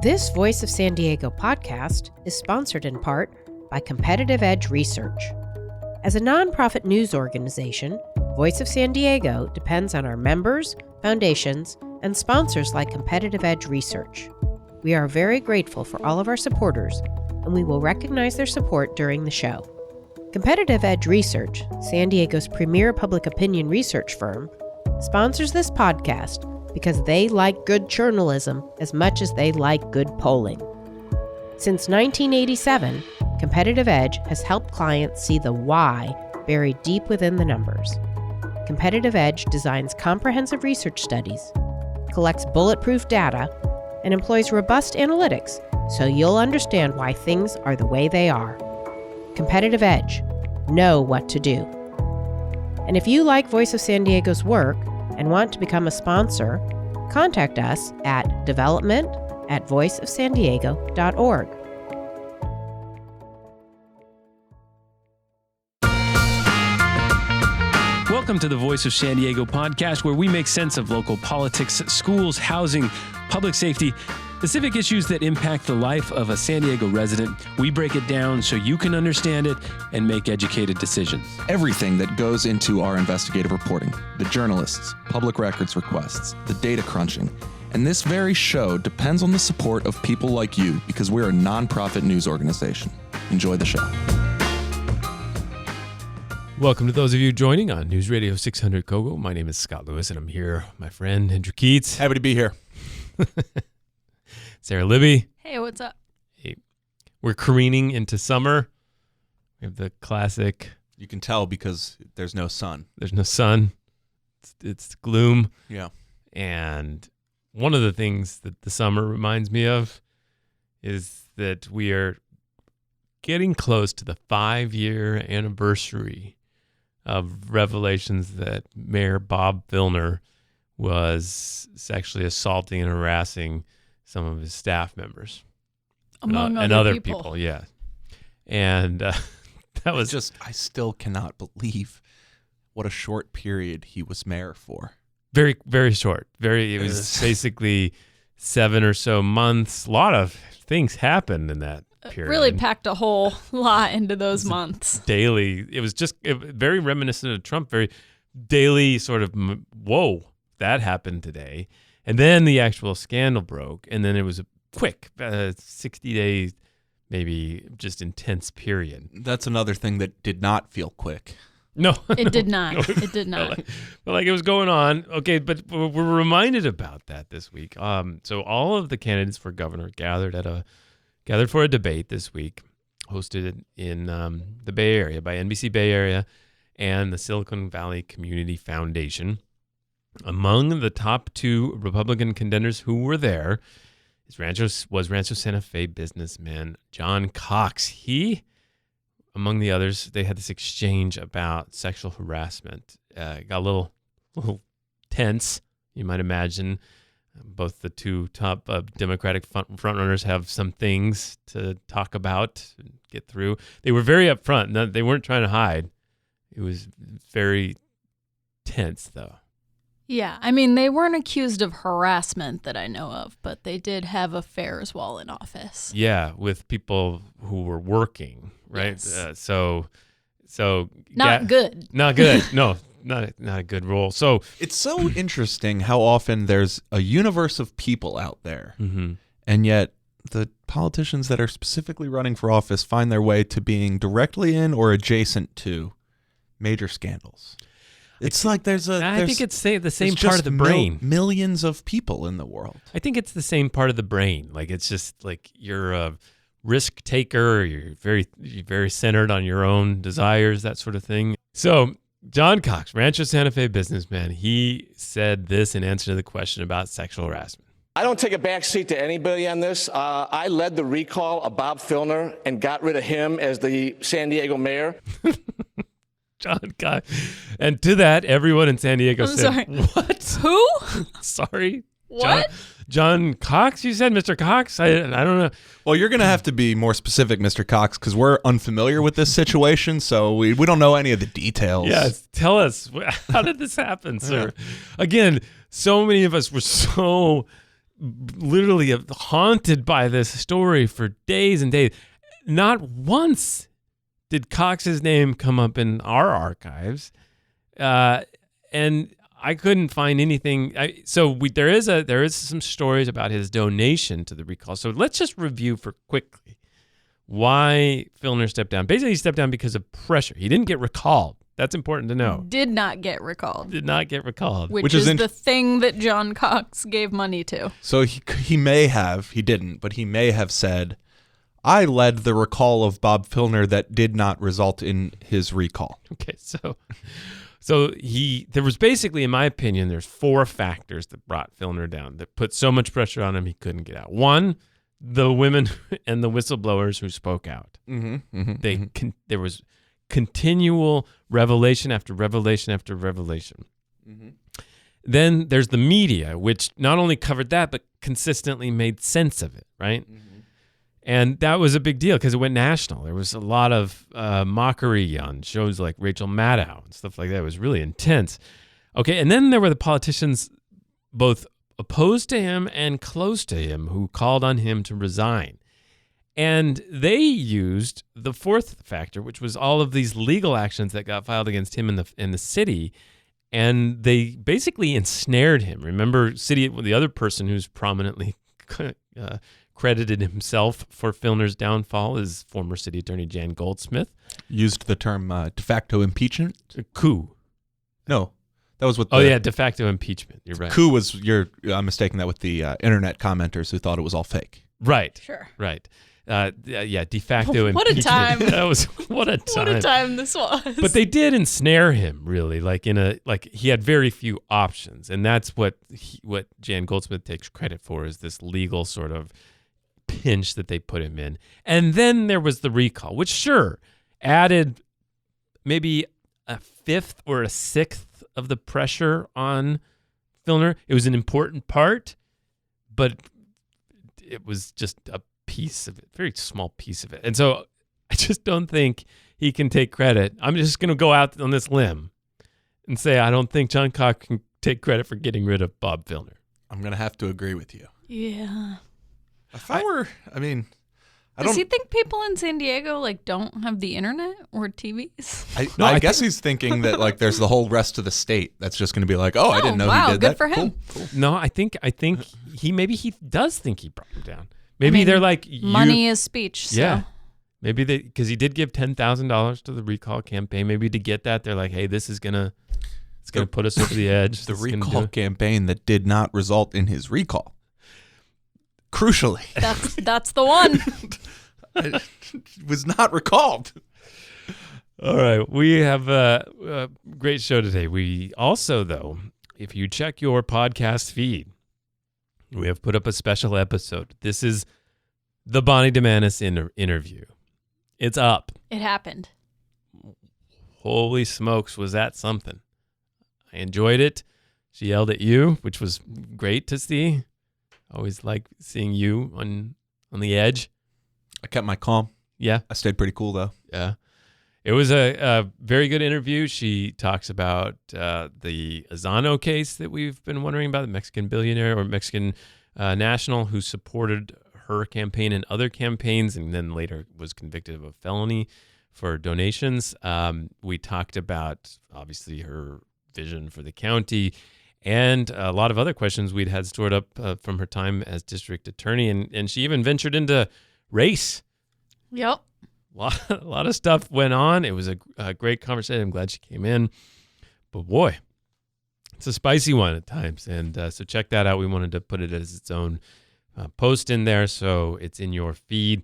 This Voice of San Diego podcast is sponsored in part by Competitive Edge Research. As a nonprofit news organization, Voice of San Diego depends on our members, foundations, and sponsors like Competitive Edge Research. We are very grateful for all of our supporters, and we will recognize their support during the show. Competitive Edge Research, San Diego's premier public opinion research firm, sponsors this podcast because they like good journalism as much as they like good polling. Since 1987, Competitive Edge has helped clients see the why buried deep within the numbers. Competitive Edge designs comprehensive research studies, collects bulletproof data, and employs robust analytics so you'll understand why things are the way they are. Competitive Edge. Know what to do. And if you like Voice of San Diego's work and want to become a sponsor, contact us at development@voiceofsandiego.org. Welcome to the Voice of San Diego podcast, where we make sense of local politics, schools, housing, public safety, the civic issues that impact the life of a San Diego resident. We break it down so you can understand it and make educated decisions. Everything that goes into our investigative reporting, the journalists, public records requests, the data crunching, and this very show depends on the support of people like you because we're a nonprofit news organization. Enjoy the show. Welcome to those of you joining on News Radio 600 Kogo. My name is Scott Lewis, and I'm here with my friend Andrew Keatts. Happy to be here. Sara Libby. Hey, what's up? Hey, we're careening into summer. We have the classic. You can tell because there's no sun. There's no sun. It's gloom. Yeah. And one of the things that the summer reminds me of is that we are getting close to the 5-year anniversary of revelations that Mayor Bob Filner was sexually assaulting and harassing some of his staff members. Among other people. Yeah. And that was just, I still cannot believe what a short period he was mayor for. Very, very short. It was basically 7 or so months. A lot of things happened in that period. Really packed a whole lot into those months. Daily. It was just very reminiscent of Trump, very daily sort of, whoa, that happened today. And then the actual scandal broke, and then it was a quick 60 days, maybe just intense period. That's another thing that did not feel quick. No. It did not. It did not. But like it was going on. Okay, but we're reminded about that this week. So all of the candidates for governor gathered for a debate this week, hosted in the Bay Area by NBC Bay Area and the Silicon Valley Community Foundation. Among the top 2 Republican contenders who were there was Rancho Santa Fe businessman John Cox. He, among the others, they had this exchange about sexual harassment. Got a little tense, you might imagine. Both the 2 top Democratic frontrunners have some things to talk about and get through. They were very upfront. They weren't trying to hide. It was very tense, though. Yeah, I mean, they weren't accused of harassment that I know of, but they did have affairs while in office. Yeah, with people who were working, right? Yes. So not good. Not good. No, not a good role. So it's so interesting how often there's a universe of people out there, mm-hmm. and yet the politicians that are specifically running for office find their way to being directly in or adjacent to major scandals. It's like I think it's the same part of the brain. Millions of people in the world. I think it's the same part of the brain. Like it's just like you're a risk taker. Or you're very centered on your own desires, that sort of thing. So John Cox, Rancho Santa Fe businessman, he said this in answer to the question about sexual harassment. I don't take a back seat to anybody on this. I led the recall of Bob Filner and got rid of him as the San Diego mayor. John Cox. And to that, everyone in San Diego said, sorry. What? Who? Sorry. What? John Cox? You said Mr. Cox? I don't know. Well, you're going to have to be more specific, Mr. Cox, because we're unfamiliar with this situation, so we don't know any of the details. Yes, tell us. How did this happen, sir? Again, so many of us were so literally haunted by this story for days and days. Not once did Cox's name come up in our archives, and I couldn't find anything. There is some stories about his donation to the recall. So let's just review quickly why Filner stepped down. Basically, he stepped down because of pressure. He didn't get recalled. That's important to know. Did not get recalled. Which is the thing that John Cox gave money to. So he may have, he didn't, but he may have said, I led the recall of Bob Filner that did not result in his recall. Okay, so there was basically, in my opinion, there's 4 factors that brought Filner down, that put so much pressure on him he couldn't get out. 1, the women and the whistleblowers who spoke out. There was continual revelation after revelation after revelation. Then there's the media, which not only covered that, but consistently made sense of it, right? And that was a big deal because it went national. There was a lot of mockery on shows like Rachel Maddow and stuff like that. It was really intense. Okay, and then there were the politicians both opposed to him and close to him who called on him to resign. And they used the 4th factor, which was all of these legal actions that got filed against him in the city, and they basically ensnared him. Remember, the other person who's prominently credited himself for Filner's downfall is former city attorney Jan Goldsmith. Used the term de facto impeachment? Coup. No, that was what. De facto impeachment. You're right. Coup was I'm mistaking that with the internet commenters who thought it was all fake. Right. Sure. Right. De facto impeachment. What a time. What a time. What a time this was. But they did ensnare him, really. He had very few options, and that's what Jan Goldsmith takes credit for, is this legal sort of pinch that they put him in. And then there was the recall, which sure added maybe a 5th or a 6th of the pressure on Filner. It was an important part, but it was just a piece of it, very small piece of it. And so I just don't think he can take credit. I'm just going to go out on this limb and say I don't think John Cox can take credit for getting rid of Bob Filner. I'm going to have to agree with you. Yeah. If I were, I mean, Does he think people in San Diego don't have the internet or TVs? I guess he's thinking that there's the whole rest of the state that's just going to be like, I didn't know he did that. Good for him. Cool. No, I think he does think he brought him down. Maybe they're like, money is speech. So. Yeah. Maybe because he did give $10,000 to the recall campaign. Maybe to get that, they're like, hey, this is gonna put us over the edge. The recall campaign that did not result in his recall. Crucially, that's the one. It was not recalled. All right, we have a great show today. We also, though, if you check your podcast feed, we have put up a special episode. This is the Bonnie Dumanis interview. It's up. It happened. Holy smokes, was that something? I enjoyed it. She yelled at you, which was great to see. Always like seeing you on the edge. I kept my calm. Yeah. I stayed pretty cool, though. Yeah. It was a very good interview. She talks about the Azano case that we've been wondering about, the Mexican billionaire or Mexican national who supported her campaign and other campaigns and then later was convicted of a felony for donations. We talked about, obviously, her vision for the county and a lot of other questions we'd had stored up from her time as district attorney. And she even ventured into race. Yep. A lot of stuff went on. It was a great conversation. I'm glad she came in. But boy, it's a spicy one at times. And so check that out. We wanted to put it as its own post in there so it's in your feed.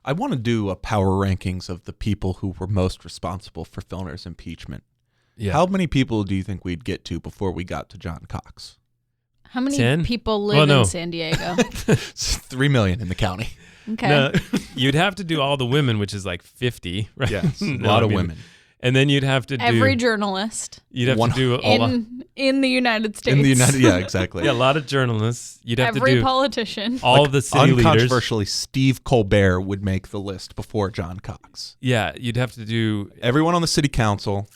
I want to do a power rankings of the people who were most responsible for Filner's impeachment. Yeah. How many people do you think we'd get to before we got to John Cox? How many 10? people live in San Diego? 3 million in the county. Okay. No, you'd have to do all the women, which is like 50, right? Yes, a lot of women. And then you'd have to do every journalist. You'd have to do a lot in the United States. In the United, yeah, exactly. Yeah, a lot of journalists. You'd have every to do politician. all of the city leaders. Uncontroversially, Steve Colbert would make the list before John Cox. Yeah, you'd have to do everyone on the city council,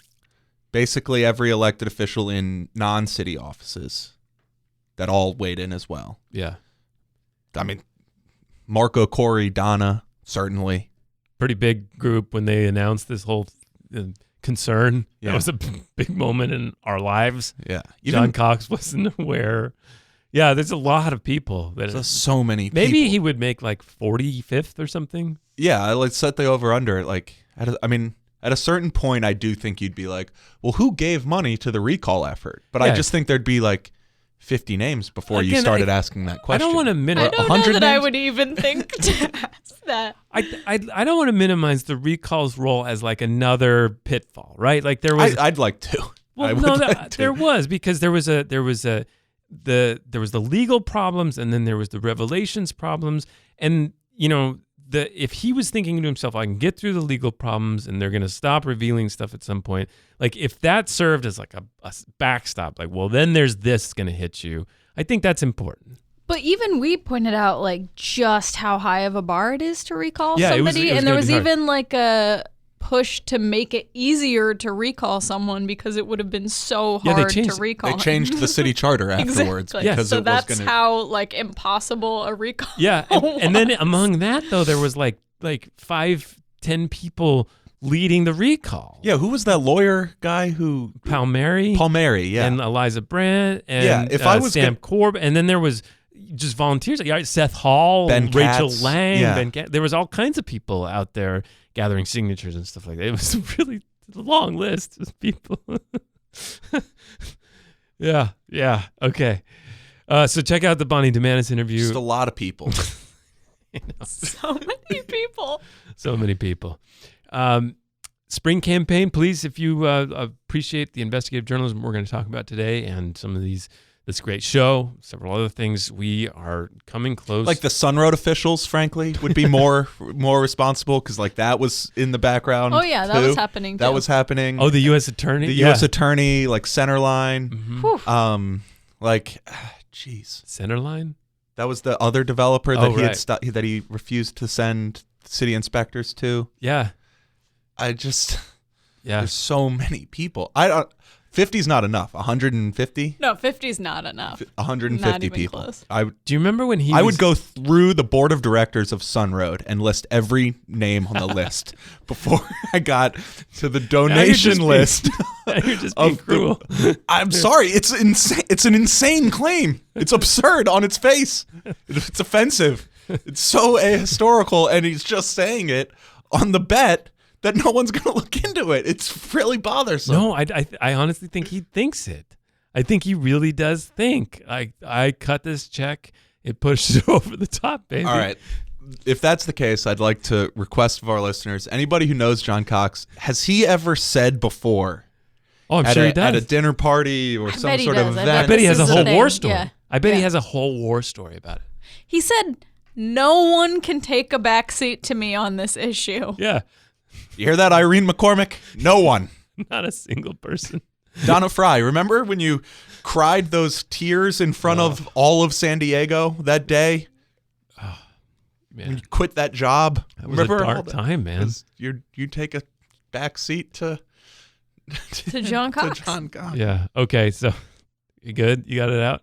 basically every elected official in non-city offices that all weighed in as well. Yeah. I mean, Marco, Corey, Donna, certainly. Pretty big group when they announced this whole concern. Yeah. That was a big moment in our lives. Yeah. John Cox wasn't aware. Yeah, there's a lot of people. There's so many people. Maybe he would make like 45th or something. Yeah, let's set the over-under. Like, at a certain point, I do think you'd be like, well, who gave money to the recall effort? But I just think there'd be like 50 names before you started asking that question. I don't want to minimize. I don't know that I would even think to ask that. I don't want to minimize the recall's role as like another pitfall, right? Like there was. I'd like to. Well, there was because there was the legal problems, and then there was the revelations problems, and if he was thinking to himself, I can get through the legal problems, and they're going to stop revealing stuff at some point. Like if that served as like a backstop, like well, then there's this going to hit you. I think that's important. But even we pointed out like just how high of a bar it is to recall somebody, it was and there was hard. even like a push to make it easier to recall someone because it would have been so hard to recall. They changed the city charter afterwards. Exactly. Because so it that's was gonna... how like impossible a recall. Yeah, and then among that though, there was like 5-10 people leading the recall. Yeah, who was that lawyer guy who Palmieri, yeah, and Eliza Brandt, and if I was Sam Korb, and then there was just volunteers. Seth Hall, Ben Rachel Katz, Lang, yeah. Ben Katz. There was all kinds of people out there gathering signatures and stuff like that. It was really a long list of people. Yeah. Okay. So check out the Bonnie Dumanis interview. Just a lot of people. So many people. So many people. Spring campaign, please, if you appreciate the investigative journalism we're going to talk about today and some of this great show, several other things, we are coming close. Like the Sunroad officials, frankly, would be more responsible because like that was in the background. Oh yeah, that was happening. That was happening. Oh, the U.S. attorney. The U.S. attorney, like Centerline. Mm-hmm. Centerline. That was the other developer that right. that he refused to send city inspectors to. Yeah. There's so many people. 50's not enough. 150? No, 50's not enough. 150 not even people. Close. Do you remember when I would go through the board of directors of Sunroad and list every name on the list before I got to the donation list. You're just being cruel. I'm sorry. It's insane. It's an insane claim. It's absurd on its face. It's offensive. It's so ahistorical, and he's just saying it on the bet that no one's going to look into it. It's really bothersome. No, I honestly think he thinks it. I think he really does think. I cut this check. It pushed it over the top, baby. All right. If that's the case, I'd like to request of our listeners, anybody who knows John Cox, has he ever said before? Oh, I'm sure he does. At a dinner party or some sort of event. I bet he has a whole war story. Yeah. I bet he has a whole war story about it. He said, no one can take a backseat to me on this issue. Yeah. You hear that, Irene McCormick? No one. Not a single person. Donna Frye, remember when you cried those tears in front of all of San Diego that day? Oh, man. When you quit that job? That was a dark time, man. You take a back seat to John Cox. To John Cox. Yeah. Okay. So, you good? You got it out?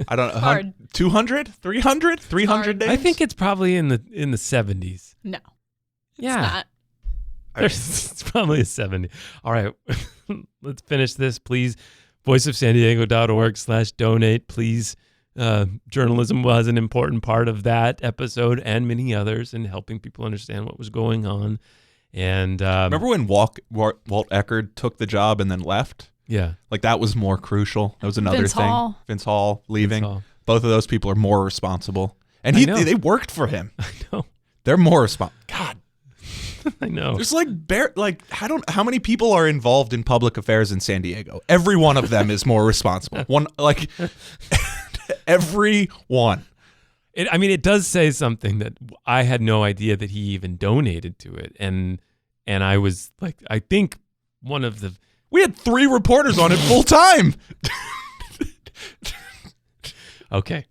I don't know. 200? 300? 300 days? I think it's probably in the 70s. No. Yeah. It's not. It's probably a 70. All right. Let's finish this, please. voiceofsandiego.org/donate. Please. Journalism was an important part of that episode and many others in helping people understand what was going on. And remember when Walt Eckerd took the job and then left? Yeah. Like that was more crucial. That was another Vince thing. Hall. Vince Hall leaving. Vince Hall. Both of those people are more responsible. And they worked for him. I know. They're more responsible. God. I know. There's how many people are involved in public affairs in San Diego? Every one of them is more responsible. Every one. It does say something that I had no idea that he even donated to it. And I was like, I think one of the... We had 3 reporters on it full time. Okay.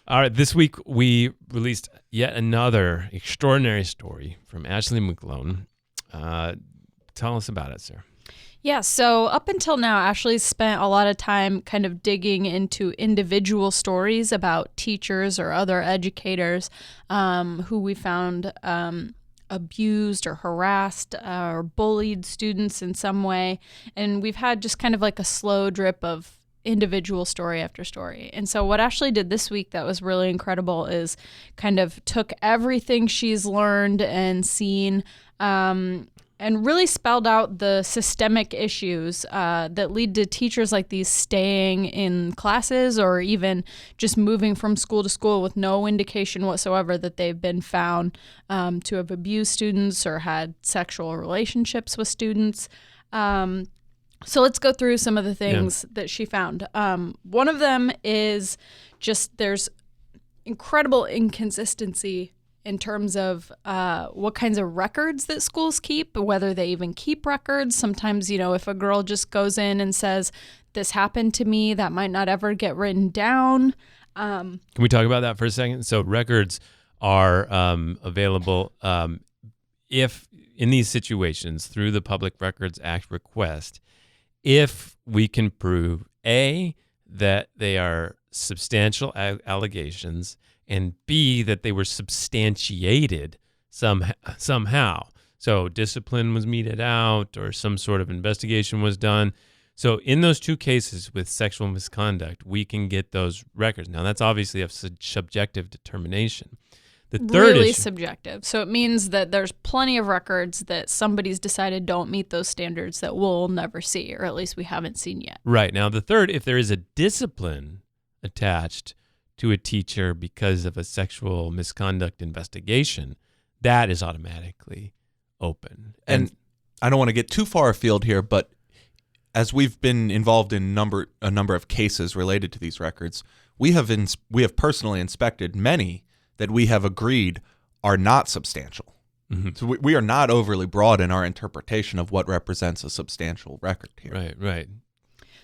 All right. This week we released yet another extraordinary story from Ashley McGlone. Tell us about it, sir. Yeah, so up until now, Ashley's spent a lot of time kind of digging into individual stories about teachers or other educators who we found abused or harassed or bullied students in some way. And we've had just kind of like a slow drip of individual story after story. And so what Ashley did this week that was really incredible is kind of took everything she's learned and seen and really spelled out the systemic issues that lead to teachers like these staying in classes or even just moving from school to school with no indication whatsoever that they've been found to have abused students or had sexual relationships with students. So let's go through some of the things that she found. One of them is just there's incredible inconsistency in terms of what kinds of records that schools keep, whether they even keep records. Sometimes, if a girl just goes in and says, this happened to me, that might not ever get written down. Can we talk about that for a second? So records are available if in these situations through the Public Records Act request, if we can prove, A, that they are substantial allegations, and B, that they were substantiated somehow. So discipline was meted out or some sort of investigation was done. So in those two cases with sexual misconduct, we can get those records. Now, that's obviously a subjective determination. The third really issue, subjective. So it means that there's plenty of records that somebody's decided don't meet those standards that we'll never see, or at least we haven't seen yet. Right. Now, the third, if there is a discipline attached to a teacher because of a sexual misconduct investigation, that is automatically open. And I don't want to get too far afield here, but as we've been involved in a number of cases related to these records, we have personally inspected many that we have agreed are not substantial. Mm-hmm. So we are not overly broad in our interpretation of what represents a substantial record here. Right.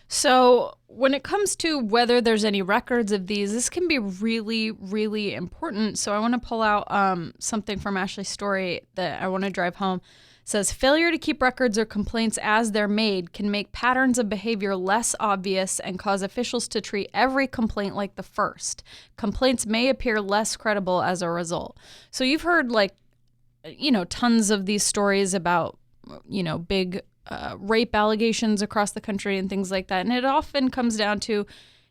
So when it comes to whether there's any records of these, this can be really, really important. So I want to pull out something from Ashley's story that I want to drive home. It says, failure to keep records or complaints as they're made can make patterns of behavior less obvious and cause officials to treat every complaint like the first. Complaints may appear less credible as a result. So you've heard tons of these stories about, big rape allegations across the country and things like that. And it often comes down to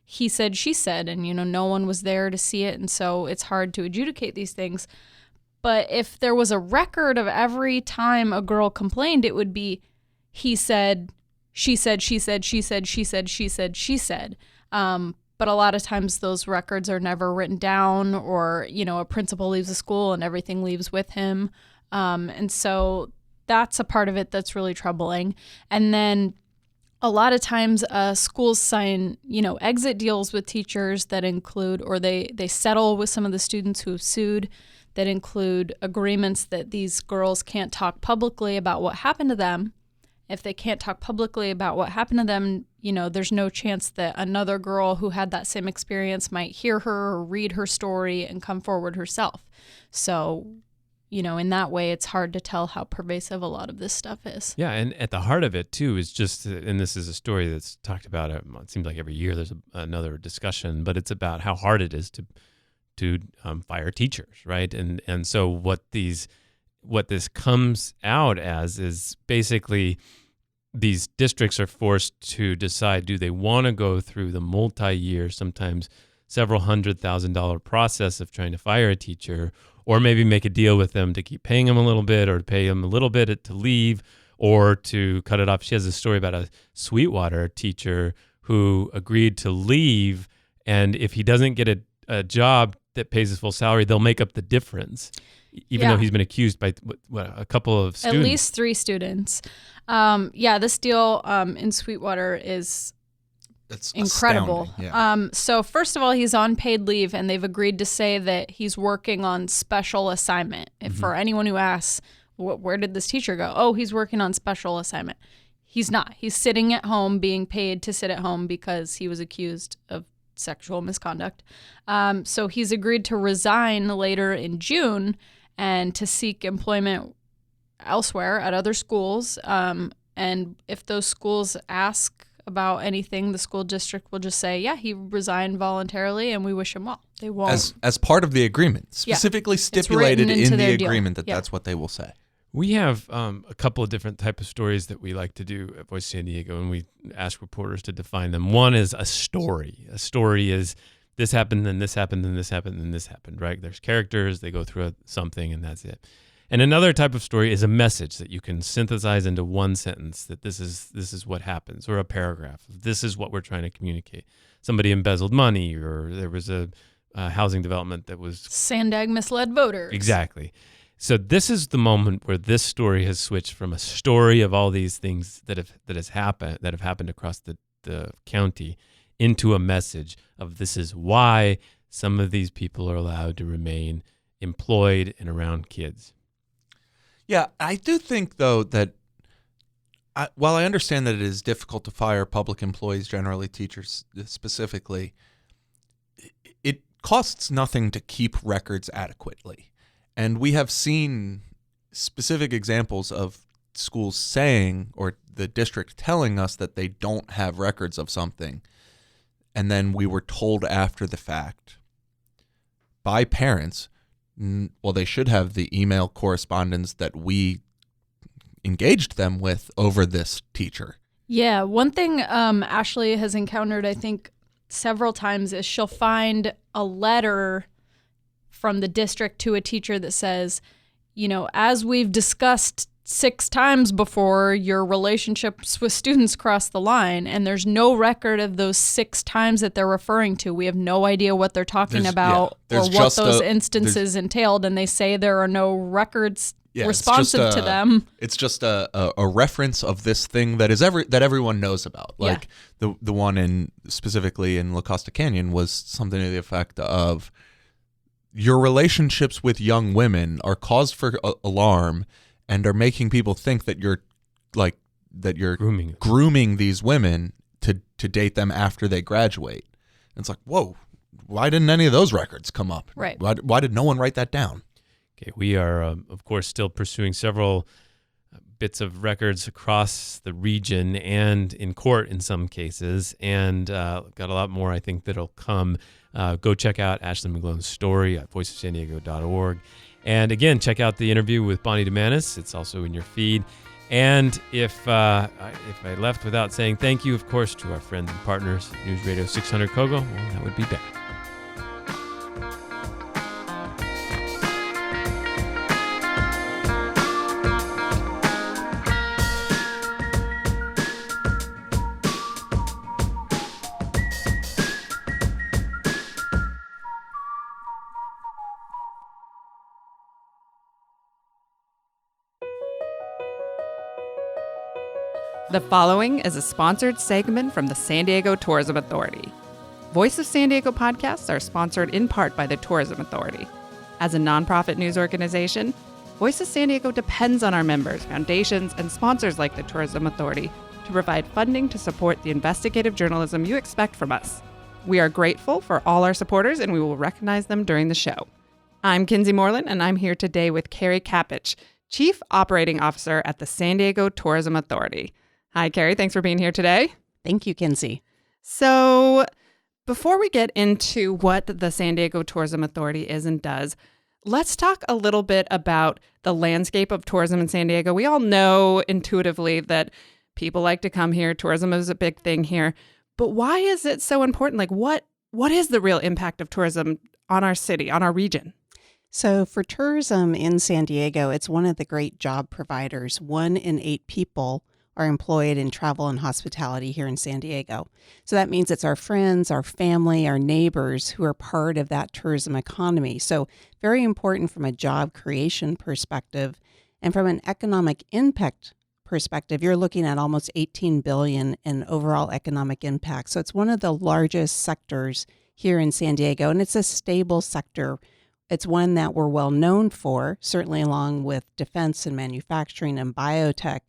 he said, she said, and, no one was there to see it. And so it's hard to adjudicate these things. But if there was a record of every time a girl complained, it would be he said, she said, she said, she said, she said, she said, she said. But a lot of times those records are never written down or, a principal leaves the school and everything leaves with him. And so that's a part of it that's really troubling. And then a lot of times schools sign, exit deals with teachers that include, or they settle with some of the students who have sued, that include agreements that these girls can't talk publicly about what happened to them. If they can't talk publicly about what happened to them, there's no chance that another girl who had that same experience might hear her or read her story and come forward herself. So, in that way, it's hard to tell how pervasive a lot of this stuff is. Yeah, and at the heart of it, too, is just, and this is a story that's talked about, it seems like every year there's another discussion, but it's about how hard it is to fire teachers, right? And so what this comes out as is basically these districts are forced to decide, do they want to go through the multi-year, sometimes several $100,000 process of trying to fire a teacher, or maybe make a deal with them to keep paying them a little bit or to pay them a little bit to leave or to cut it off. She has a story about a Sweetwater teacher who agreed to leave, and if he doesn't get a job that pays his full salary, they'll make up the difference, even though he's been accused by a couple of students. At least 3 students. This deal in Sweetwater is incredible. Yeah. So first of all, he's on paid leave, and they've agreed to say that he's working on special assignment. If for anyone who asks, where did this teacher go? Oh, he's working on special assignment. He's not. He's sitting at home, being paid to sit at home because he was accused of sexual misconduct. So he's agreed to resign later in June and to seek employment elsewhere at other schools. And if those schools ask about anything, the school district will just say, yeah, he resigned voluntarily and we wish him well. They won't. As part of the agreement, specifically stipulated in the agreement that that's what they will say. We have a couple of different type of stories that we like to do at Voice San Diego, and we ask reporters to define them. One is a story. A story is this happened, then this happened, then this happened, then this happened, right? There's characters, they go through something, and that's it. And another type of story is a message that you can synthesize into one sentence, that this is what happens, or a paragraph. This is what we're trying to communicate. Somebody embezzled money, or there was a housing development that was... Sandag misled voters. Exactly. So this is the moment where this story has switched from a story of all these things that have happened across the county into a message of this is why some of these people are allowed to remain employed and around kids. Yeah, I do think, though, that while I understand that it is difficult to fire public employees, generally teachers specifically, it costs nothing to keep records adequately. And we have seen specific examples of schools saying, or the district telling us, that they don't have records of something. And then we were told after the fact by parents, well, they should have the email correspondence that we engaged them with over this teacher. Yeah, one thing Ashley has encountered, I think, several times is she'll find a letter from the district to a teacher that says, you know, as we've discussed 6 times before, your relationships with students cross the line, and there's no record of those 6 times that they're referring to. We have no idea what they're talking about or what those instances entailed, and they say there are no records responsive to them. It's just a reference of this thing that everyone knows about. Like the one specifically in La Costa Canyon was something to the effect of, your relationships with young women are cause for alarm and are making people think that you're grooming these women to date them after they graduate. And it's like, whoa, why didn't any of those records come up? Right. Why did no one write that down? Okay, we are, of course, still pursuing several bits of records across the region and in court in some cases, and got a lot more, I think, that'll come. Go check out Ashley McGlone's story at voiceofsandiego.org. And again, check out the interview with Bonnie Dumanis. It's also in your feed. And if I left without saying thank you, of course, to our friends and partners, News Radio 600 Kogo, well, that would be bad. The following is a sponsored segment from the San Diego Tourism Authority. Voice of San Diego podcasts are sponsored in part by the Tourism Authority. As a nonprofit news organization, Voice of San Diego depends on our members, foundations, and sponsors like the Tourism Authority to provide funding to support the investigative journalism you expect from us. We are grateful for all our supporters, and we will recognize them during the show. I'm Kinsey Moreland, and I'm here today with Carrie Kapich, Chief Operating Officer at the San Diego Tourism Authority. Hi, Carrie. Thanks for being here today. Thank you, Kinsey. So before we get into what the San Diego Tourism Authority is and does, let's talk a little bit about the landscape of tourism in San Diego. We all know intuitively that people like to come here. Tourism is a big thing here. But why is it so important? Like, what is the real impact of tourism on our city, on our region? So for tourism in San Diego, it's one of the great job providers. 1 in 8 people are employed in travel and hospitality here in San Diego. So that means it's our friends, our family, our neighbors who are part of that tourism economy. So very important from a job creation perspective. And from an economic impact perspective, you're looking at almost $18 billion in overall economic impact. So it's one of the largest sectors here in San Diego, and it's a stable sector. It's one that we're well known for, certainly along with defense and manufacturing and biotech.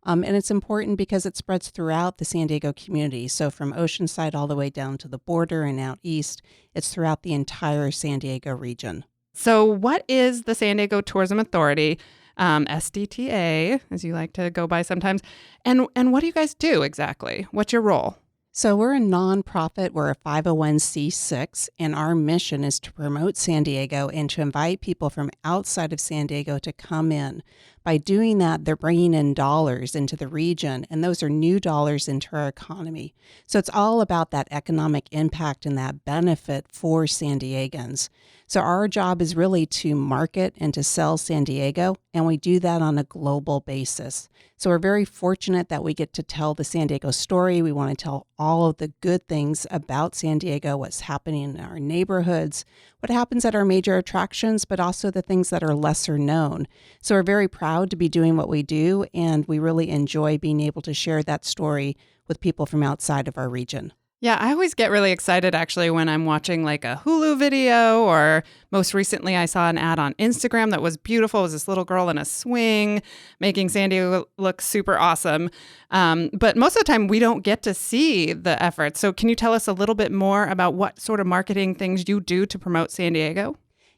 And it's important because it spreads throughout the San Diego community. So from Oceanside all the way down to the border and out east, it's throughout the entire San Diego region. So what is the San Diego Tourism Authority? SDTA, as you like to go by sometimes. And what do you guys do exactly? What's your role? So we're a nonprofit. We're a 501c6, and our mission is to promote San Diego and to invite people from outside of San Diego to come in. By doing that, they're bringing in dollars into the region, and those are new dollars into our economy. So it's all about that economic impact and that benefit for San Diegans. So our job is really to market and to sell San Diego, and we do that on a global basis. So we're very fortunate that we get to tell the San Diego story. We want to tell all of the good things about San Diego, what's happening in our neighborhoods, what happens at our major attractions, but also the things that are lesser known. So we're very proud to be doing what we do, and we really enjoy being able to share that story with people from outside of our region. Yeah, I always get really excited actually when I'm watching like a Hulu video, or most recently I saw an ad on Instagram that was beautiful. It was this little girl in a swing making San Diego look super awesome. But most of the time we don't get to see the efforts. So can you tell us a little bit more about what sort of marketing things you do to promote San Diego?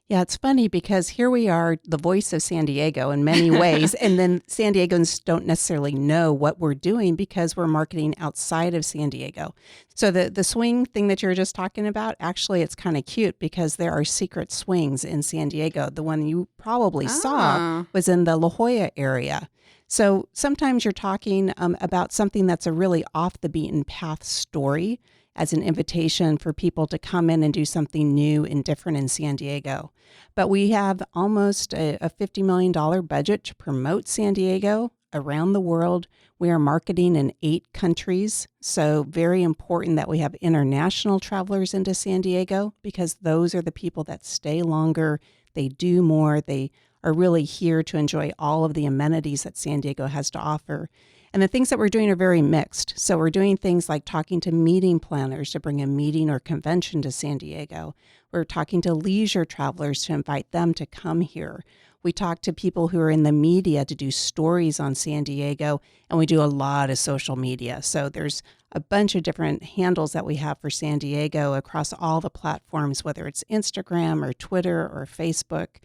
Yeah, it's funny because here we are, the voice of San Diego in many ways, and then San Diegans don't necessarily know what we're doing because we're marketing outside of San Diego. So the swing thing that you were just talking about, actually it's kind of cute because there are secret swings in San Diego. The one you probably saw was in the La Jolla area. So sometimes you're talking about something that's a really off the beaten path story as an invitation for people to come in and do something new and different in San Diego. But we have almost a $50 million budget to promote San Diego around the world. We are marketing in 8 countries, so very important that we have international travelers into San Diego because those are the people that stay longer, they do more, they are really here to enjoy all of the amenities that San Diego has to offer. And the things that we're doing are very mixed. So we're doing things like talking to meeting planners to bring a meeting or convention to San Diego. We're talking to leisure travelers to invite them to come here. We talk to people who are in the media to do stories on San Diego, and we do a lot of social media. So there's a bunch of different handles that we have for San Diego across all the platforms, whether it's Instagram or Twitter or Facebook.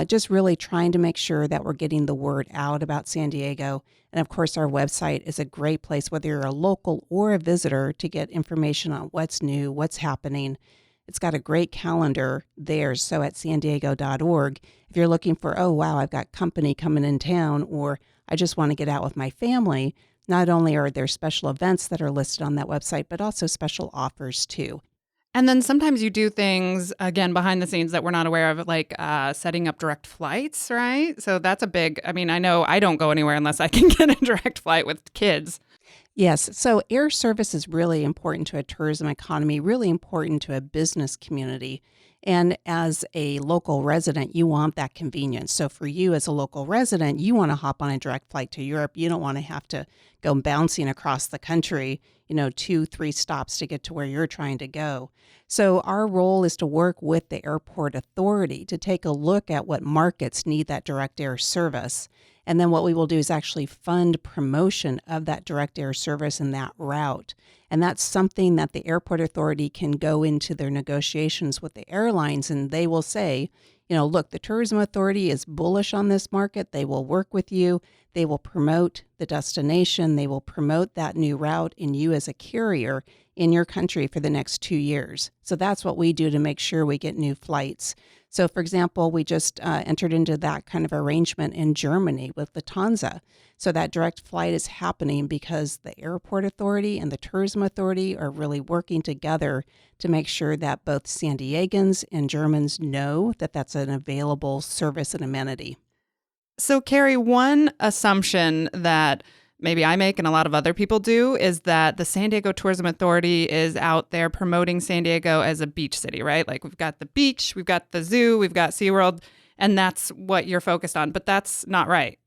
Just really trying to make sure that we're getting the word out about San Diego. And of course, our website is a great place, whether you're a local or a visitor, to get information on what's new, what's happening. It's got a great calendar there. So at sandiego.org, if you're looking for, oh, wow, I've got company coming in town, or I just want to get out with my family, not only are there special events that are listed on that website, but also special offers too. And then sometimes you do things, again, behind the scenes that we're not aware of, like setting up direct flights, right? So that's a big, I mean, I know I don't go anywhere unless I can get a direct flight with kids. Yes. So air service is really important to a tourism economy, really important to a business community. And as a local resident, you want that convenience. So for you as a local resident, you want to hop on a direct flight to Europe. You don't want to have to go bouncing across the country, 2-3 stops to get to where you're trying to go. So our role is to work with the airport authority to take a look at what markets need that direct air service. And then what we will do is actually fund promotion of that direct air service and that route. And that's something that the airport authority can go into their negotiations with the airlines, and they will say, look, the tourism authority is bullish on this market. They will work with you. They will promote the destination. They will promote that new route and you as a carrier in your country for the next 2 years. So that's what we do to make sure we get new flights. So, for example, we just entered into that kind of arrangement in Germany with Lufthansa. So that direct flight is happening because the airport authority and the tourism authority are really working together to make sure that both San Diegans and Germans know that that's an available service and amenity. So, Carrie, one assumption that maybe I make and a lot of other people do is that the San Diego Tourism Authority is out there promoting San Diego as a beach city, right? Like we've got the beach, we've got the zoo, we've got SeaWorld, and that's what you're focused on. But that's not right.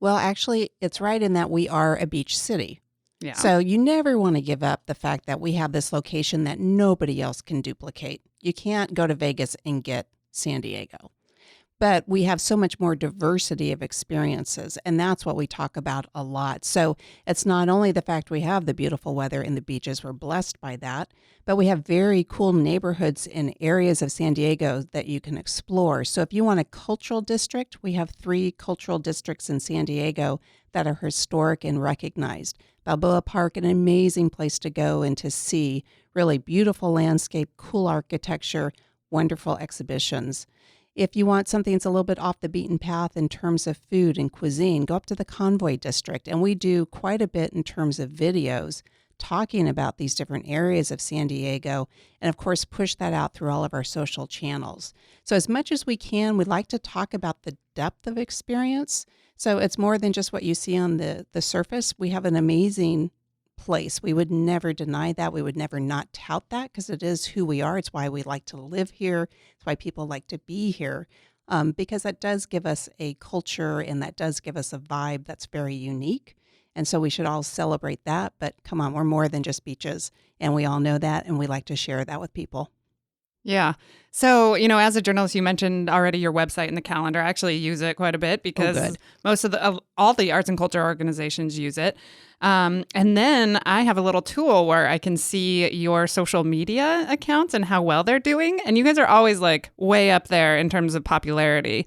Well, actually, it's right in that we are a beach city. Yeah. So you never want to give up the fact that we have this location that nobody else can duplicate. You can't go to Vegas and get San Diego. But we have so much more diversity of experiences, and that's what we talk about a lot. So it's not only the fact we have the beautiful weather and the beaches, we're blessed by that, but we have very cool neighborhoods in areas of San Diego that you can explore. So if you want a cultural district, we have 3 cultural districts in San Diego that are historic and recognized. Balboa Park, an amazing place to go and to see really beautiful landscape, cool architecture, wonderful exhibitions. If you want something that's a little bit off the beaten path in terms of food and cuisine, go up to the Convoy District. And we do quite a bit in terms of videos talking about these different areas of San Diego. And of course, push that out through all of our social channels. So as much as we can, we like to talk about the depth of experience. So it's more than just what you see on the surface. We have an amazing place. We would never deny that. We would never not tout that because it is who we are. It's why we like to live here. It's why people like to be here, because that does give us a culture and that does give us a vibe that's very unique. And so we should all celebrate that. But come on, we're more than just beaches. And we all know that. And we like to share that with people. Yeah. So, as a journalist, you mentioned already your website and the calendar. I actually use it quite a bit because most of all the arts and culture organizations use it. And then I have a little tool where I can see your social media accounts and how well they're doing. And you guys are always like way up there in terms of popularity.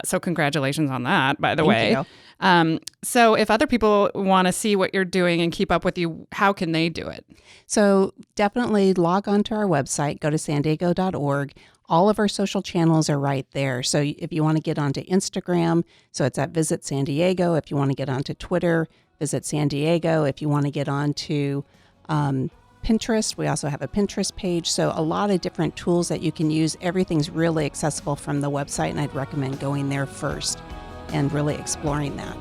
So congratulations on that, by the way. Thank you. So if other people want to see what you're doing and keep up with you, how can they do it? So definitely log on to our website, go to sandiego.org. All of our social channels are right there. So if you want to get onto Instagram, so it's at Visit San Diego. If you want to get onto Twitter, Visit San Diego. If you want to get onto Pinterest, we also have a Pinterest page. So a lot of different tools that you can use. Everything's really accessible from the website, and I'd recommend going there first and really exploring that.